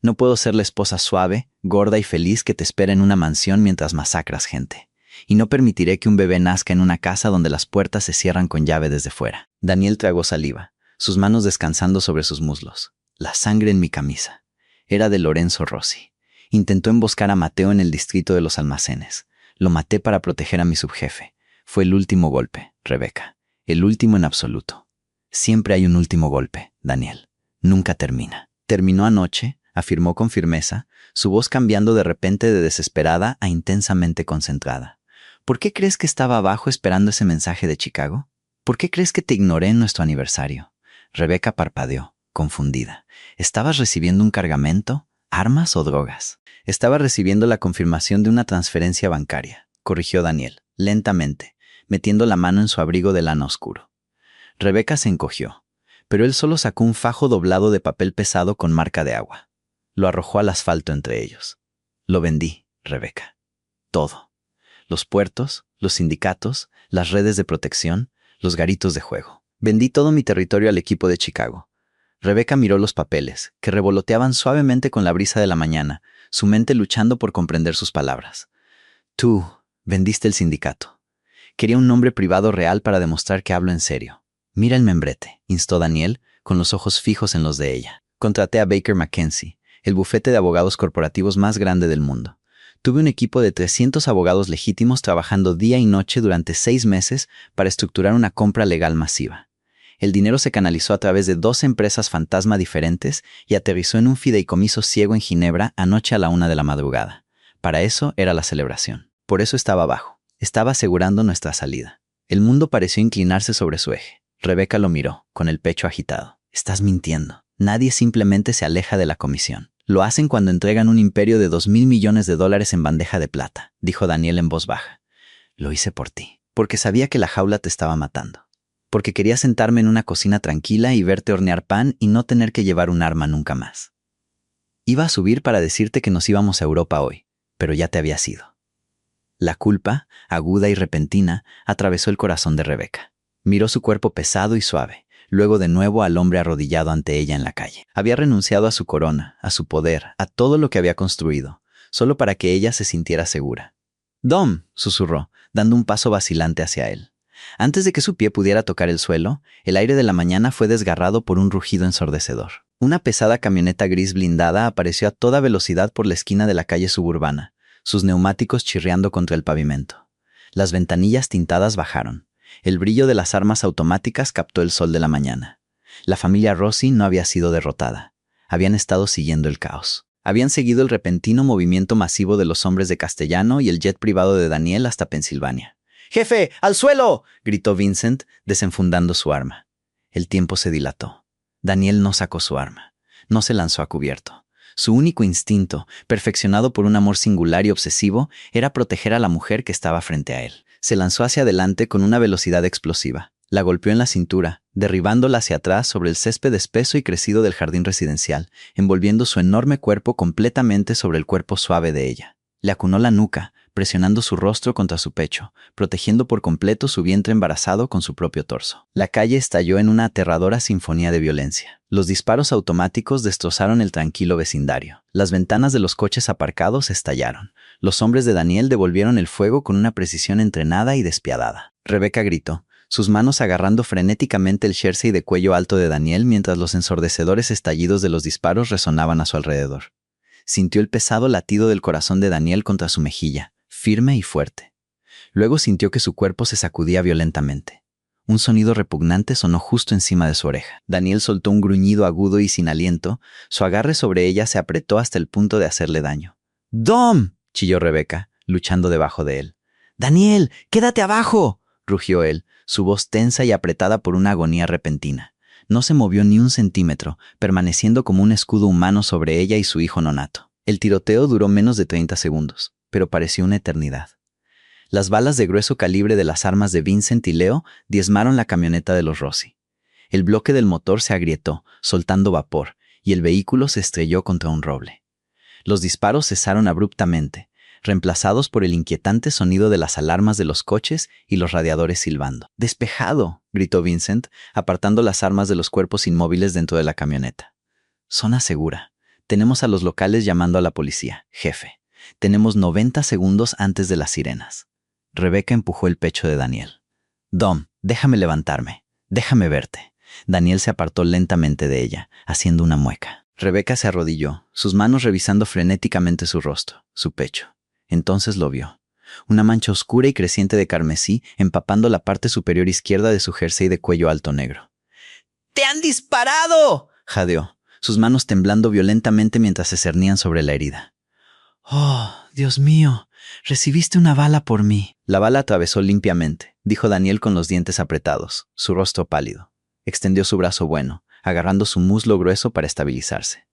No puedo ser la esposa suave, gorda y feliz que te espera en una mansión mientras masacras gente. Y no permitiré que un bebé nazca en una casa donde las puertas se cierran con llave desde fuera. Daniel tragó saliva, sus manos descansando sobre sus muslos. La sangre en mi camisa. Era de Lorenzo Rossi. Intentó emboscar a Mateo en el distrito de los almacenes. Lo maté para proteger a mi subjefe. Fue el último golpe, Rebeca. El último en absoluto. Siempre hay un último golpe, Daniel. Nunca termina. Terminó anoche, afirmó con firmeza, su voz cambiando de repente de desesperada a intensamente concentrada. ¿Por qué crees que estaba abajo esperando ese mensaje de Chicago? ¿Por qué crees que te ignoré en nuestro aniversario? Rebeca parpadeó, confundida. ¿Estabas recibiendo un cargamento, armas o drogas? Estaba recibiendo la confirmación de una transferencia bancaria, corrigió Daniel, lentamente, metiendo la mano en su abrigo de lana oscuro. Rebeca se encogió, pero él solo sacó un fajo doblado de papel pesado con marca de agua. Lo arrojó al asfalto entre ellos. Lo vendí, Rebeca. Todo. Los puertos, los sindicatos, las redes de protección, los garitos de juego. Vendí todo mi territorio al equipo de Chicago. Rebeca miró los papeles, que revoloteaban suavemente con la brisa de la mañana, su mente luchando por comprender sus palabras. Tú vendiste el sindicato. Quería un nombre privado real para demostrar que hablo en serio. Mira el membrete, instó Daniel, con los ojos fijos en los de ella. Contraté a Baker McKenzie, el bufete de abogados corporativos más grande del mundo. Tuve un equipo de 300 abogados legítimos trabajando día y noche durante 6 meses para estructurar una compra legal masiva. El dinero se canalizó a través de 2 empresas fantasma diferentes y aterrizó en un fideicomiso ciego en Ginebra anoche a la 1 de la madrugada. Para eso era la celebración. Por eso estaba abajo. Estaba asegurando nuestra salida. El mundo pareció inclinarse sobre su eje. Rebeca lo miró, con el pecho agitado. Estás mintiendo. Nadie simplemente se aleja de la comisión. Lo hacen cuando entregan un imperio de $2,000 millones en bandeja de plata, dijo Daniel en voz baja. Lo hice por ti, porque sabía que la jaula te estaba matando. Porque quería sentarme en una cocina tranquila y verte hornear pan y no tener que llevar un arma nunca más. Iba a subir para decirte que nos íbamos a Europa hoy, pero ya te habías ido. La culpa, aguda y repentina, atravesó el corazón de Rebeca. Miró su cuerpo pesado y suave. Luego de nuevo al hombre arrodillado ante ella en la calle. Había renunciado a su corona, a su poder, a todo lo que había construido, solo para que ella se sintiera segura. «Dom», susurró, dando un paso vacilante hacia él. Antes de que su pie pudiera tocar el suelo, el aire de la mañana fue desgarrado por un rugido ensordecedor. Una pesada camioneta gris blindada apareció a toda velocidad por la esquina de la calle suburbana, sus neumáticos chirriando contra el pavimento. Las ventanillas tintadas bajaron. El brillo de las armas automáticas captó el sol de la mañana. La familia Rossi no había sido derrotada. Habían estado siguiendo el caos. Habían seguido el repentino movimiento masivo de los hombres de Castellano y el jet privado de Daniel hasta Pensilvania. «¡Jefe, al suelo!», gritó Vincent, desenfundando su arma. El tiempo se dilató. Daniel no sacó su arma. No se lanzó a cubierto. Su único instinto, perfeccionado por un amor singular y obsesivo, era proteger a la mujer que estaba frente a él. Se lanzó hacia adelante con una velocidad explosiva. La golpeó en la cintura, derribándola hacia atrás sobre el césped espeso y crecido del jardín residencial, envolviendo su enorme cuerpo completamente sobre el cuerpo suave de ella. Le acunó la nuca, presionando su rostro contra su pecho, protegiendo por completo su vientre embarazado con su propio torso. La calle estalló en una aterradora sinfonía de violencia. Los disparos automáticos destrozaron el tranquilo vecindario. Las ventanas de los coches aparcados estallaron. Los hombres de Daniel devolvieron el fuego con una precisión entrenada y despiadada. Rebeca gritó, sus manos agarrando frenéticamente el jersey de cuello alto de Daniel mientras los ensordecedores estallidos de los disparos resonaban a su alrededor. Sintió el pesado latido del corazón de Daniel contra su mejilla, firme y fuerte. Luego sintió que su cuerpo se sacudía violentamente. Un sonido repugnante sonó justo encima de su oreja. Daniel soltó un gruñido agudo y sin aliento. Su agarre sobre ella se apretó hasta el punto de hacerle daño. «¡Dom!», chilló Rebeca, luchando debajo de él. «¡Daniel, quédate abajo!», rugió él, su voz tensa y apretada por una agonía repentina. No se movió ni un centímetro, permaneciendo como un escudo humano sobre ella y su hijo nonato. El tiroteo duró menos de 30 segundos, pero pareció una eternidad. Las balas de grueso calibre de las armas de Vincent y Leo diezmaron la camioneta de los Rossi. El bloque del motor se agrietó, soltando vapor, y el vehículo se estrelló contra un roble. Los disparos cesaron abruptamente, reemplazados por el inquietante sonido de las alarmas de los coches y los radiadores silbando. ¡Despejado!, gritó Vincent, apartando las armas de los cuerpos inmóviles dentro de la camioneta. Zona segura. Tenemos a los locales llamando a la policía. Jefe, tenemos 90 segundos antes de las sirenas. Rebeca empujó el pecho de Daniel. Dom, déjame levantarme. Déjame verte. Daniel se apartó lentamente de ella, haciendo una mueca. Rebeca se arrodilló, sus manos revisando frenéticamente su rostro, su pecho. Entonces lo vio. Una mancha oscura y creciente de carmesí empapando la parte superior izquierda de su jersey de cuello alto negro. ¡Te han disparado!, jadeó, sus manos temblando violentamente mientras se cernían sobre la herida. ¡Oh, Dios mío! Recibiste una bala por mí. La bala atravesó limpiamente, dijo Daniel con los dientes apretados, su rostro pálido. Extendió su brazo bueno, agarrando su muslo grueso para estabilizarse.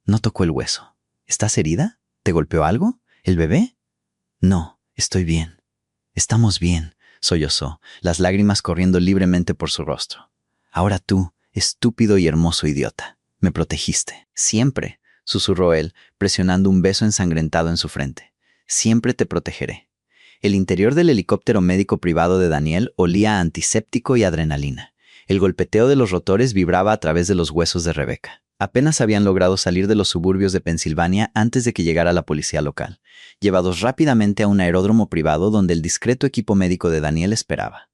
No tocó el hueso. ¿Estás herida? ¿Te golpeó algo? ¿El bebé? No, estoy bien. Estamos bien, sollozó, las lágrimas corriendo libremente por su rostro. Ahora tú, estúpido y hermoso idiota, me protegiste. Siempre, susurró él, presionando un beso ensangrentado en su frente. Siempre te protegeré. El interior del helicóptero médico privado de Daniel olía a antiséptico y adrenalina. El golpeteo de los rotores vibraba a través de los huesos de Rebeca. Apenas habían logrado salir de los suburbios de Pensilvania antes de que llegara la policía local, llevados rápidamente a un aeródromo privado donde el discreto equipo médico de Daniel esperaba.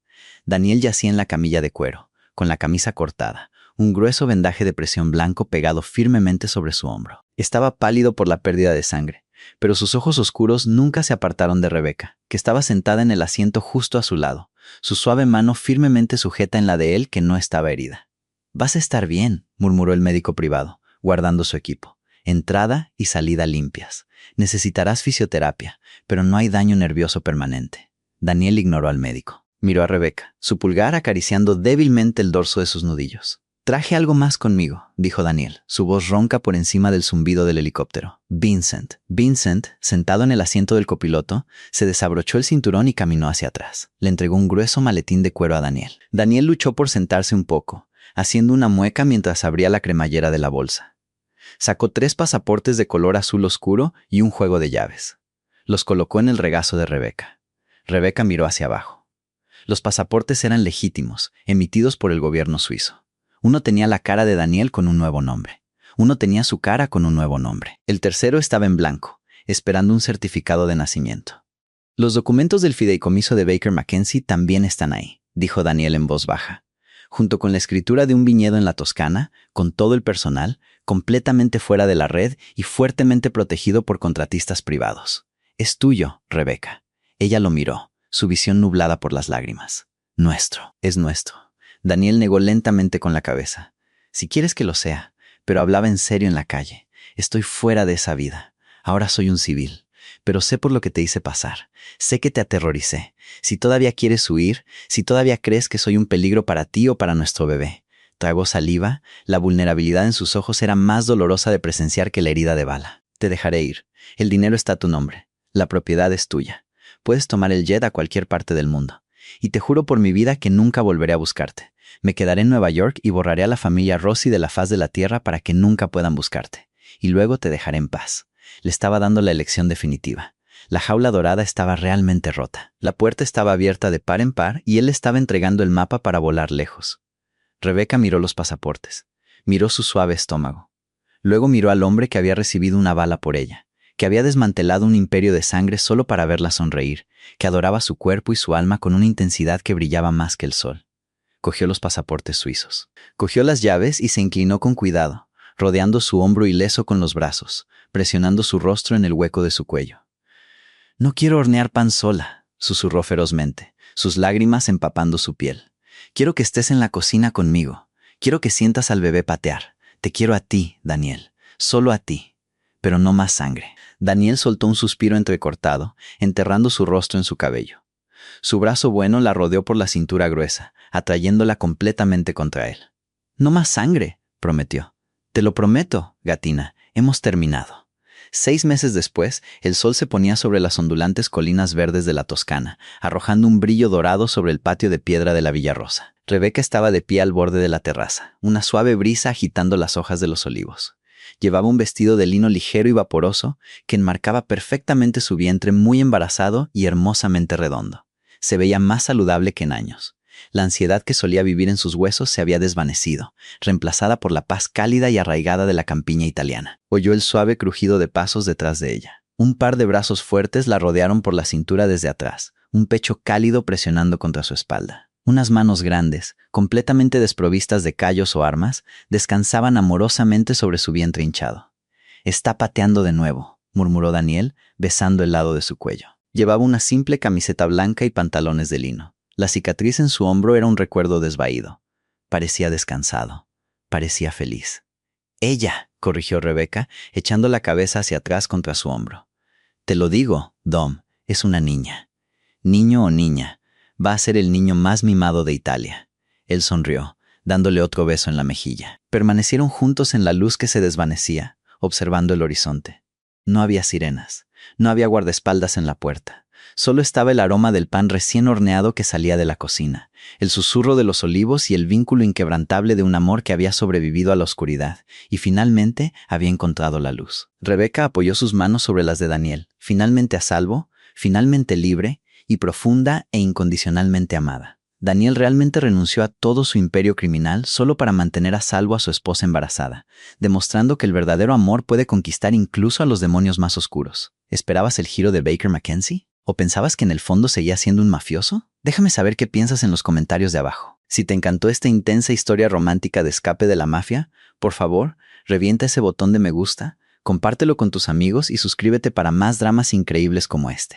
Daniel yacía en la camilla de cuero, con la camisa cortada, un grueso vendaje de presión blanco pegado firmemente sobre su hombro. Estaba pálido por la pérdida de sangre, pero sus ojos oscuros nunca se apartaron de Rebeca, que estaba sentada en el asiento justo a su lado, su suave mano firmemente sujeta en la de él que no estaba herida. «Vas a estar bien», murmuró el médico privado, guardando su equipo. «Entrada y salida limpias. Necesitarás fisioterapia, pero no hay daño nervioso permanente». Daniel ignoró al médico. Miró a Rebeca, su pulgar acariciando débilmente el dorso de sus nudillos. «Traje algo más conmigo», dijo Daniel, su voz ronca por encima del zumbido del helicóptero. Vincent, sentado en el asiento del copiloto, se desabrochó el cinturón y caminó hacia atrás. Le entregó un grueso maletín de cuero a Daniel. Daniel luchó por sentarse un poco, haciendo una mueca mientras abría la cremallera de la bolsa. Sacó 3 pasaportes de color azul oscuro y un juego de llaves. Los colocó en el regazo de Rebeca. Rebeca miró hacia abajo. Los pasaportes eran legítimos, emitidos por el gobierno suizo. Uno tenía la cara de Daniel con un nuevo nombre. Uno tenía su cara con un nuevo nombre. El tercero estaba en blanco, esperando un certificado de nacimiento. «Los documentos del fideicomiso de Baker McKenzie también están ahí», dijo Daniel en voz baja. «Junto con la escritura de un viñedo en la Toscana, con todo el personal, completamente fuera de la red y fuertemente protegido por contratistas privados. Es tuyo, Rebeca». Ella lo miró, su visión nublada por las lágrimas. «Nuestro, es nuestro». Daniel negó lentamente con la cabeza. «Si quieres que lo sea», pero hablaba en serio en la calle. «Estoy fuera de esa vida. Ahora soy un civil. Pero sé por lo que te hice pasar. Sé que te aterroricé. Si todavía quieres huir, si todavía crees que soy un peligro para ti o para nuestro bebé». Tragó saliva. La vulnerabilidad en sus ojos era más dolorosa de presenciar que la herida de bala. «Te dejaré ir. El dinero está a tu nombre. La propiedad es tuya. Puedes tomar el jet a cualquier parte del mundo. Y te juro por mi vida que nunca volveré a buscarte. Me quedaré en Nueva York y borraré a la familia Rossi de la faz de la tierra para que nunca puedan buscarte. Y luego te dejaré en paz». Le estaba dando la elección definitiva. La jaula dorada estaba realmente rota. La puerta estaba abierta de par en par y él estaba entregando el mapa para volar lejos. Rebeca miró los pasaportes. Miró su suave estómago. Luego miró al hombre que había recibido una bala por ella, que había desmantelado un imperio de sangre solo para verla sonreír, que adoraba su cuerpo y su alma con una intensidad que brillaba más que el sol. Cogió los pasaportes suizos. Cogió las llaves y se inclinó con cuidado, rodeando su hombro ileso con los brazos, presionando su rostro en el hueco de su cuello. «No quiero hornear pan sola», susurró ferozmente, sus lágrimas empapando su piel. «Quiero que estés en la cocina conmigo. Quiero que sientas al bebé patear. Te quiero a ti, Daniel. Solo a ti. Pero no más sangre». Daniel soltó un suspiro entrecortado, enterrando su rostro en su cabello. Su brazo bueno la rodeó por la cintura gruesa, atrayéndola completamente contra él. «No más sangre», prometió. «Te lo prometo, gatina, hemos terminado». 6 meses después, el sol se ponía sobre las ondulantes colinas verdes de la Toscana, arrojando un brillo dorado sobre el patio de piedra de la Villarrosa. Rebeca estaba de pie al borde de la terraza, una suave brisa agitando las hojas de los olivos. Llevaba un vestido de lino ligero y vaporoso que enmarcaba perfectamente su vientre muy embarazado y hermosamente redondo. Se veía más saludable que en años. La ansiedad que solía vivir en sus huesos se había desvanecido, reemplazada por la paz cálida y arraigada de la campiña italiana. Oyó el suave crujido de pasos detrás de ella. Un par de brazos fuertes la rodearon por la cintura desde atrás, un pecho cálido presionando contra su espalda. Unas manos grandes, completamente desprovistas de callos o armas, descansaban amorosamente sobre su vientre hinchado. «Está pateando de nuevo», murmuró Daniel, besando el lado de su cuello. Llevaba una simple camiseta blanca y pantalones de lino. La cicatriz en su hombro era un recuerdo desvaído. Parecía descansado. Parecía feliz. «Ella», corrigió Rebeca, echando la cabeza hacia atrás contra su hombro. «Te lo digo, Dom, es una niña. Niño o niña, va a ser el niño más mimado de Italia». Él sonrió, dándole otro beso en la mejilla. Permanecieron juntos en la luz que se desvanecía, observando el horizonte. No había sirenas, no había guardaespaldas en la puerta. Solo estaba el aroma del pan recién horneado que salía de la cocina, el susurro de los olivos y el vínculo inquebrantable de un amor que había sobrevivido a la oscuridad y finalmente había encontrado la luz. Rebeca apoyó sus manos sobre las de Daniel, finalmente a salvo, finalmente libre y profunda e incondicionalmente amada. Daniel realmente renunció a todo su imperio criminal solo para mantener a salvo a su esposa embarazada, demostrando que el verdadero amor puede conquistar incluso a los demonios más oscuros. ¿Esperabas el giro de Baker McKenzie? ¿O pensabas que en el fondo seguía siendo un mafioso? Déjame saber qué piensas en los comentarios de abajo. Si te encantó esta intensa historia romántica de escape de la mafia, por favor, revienta ese botón de me gusta, compártelo con tus amigos y suscríbete para más dramas increíbles como este.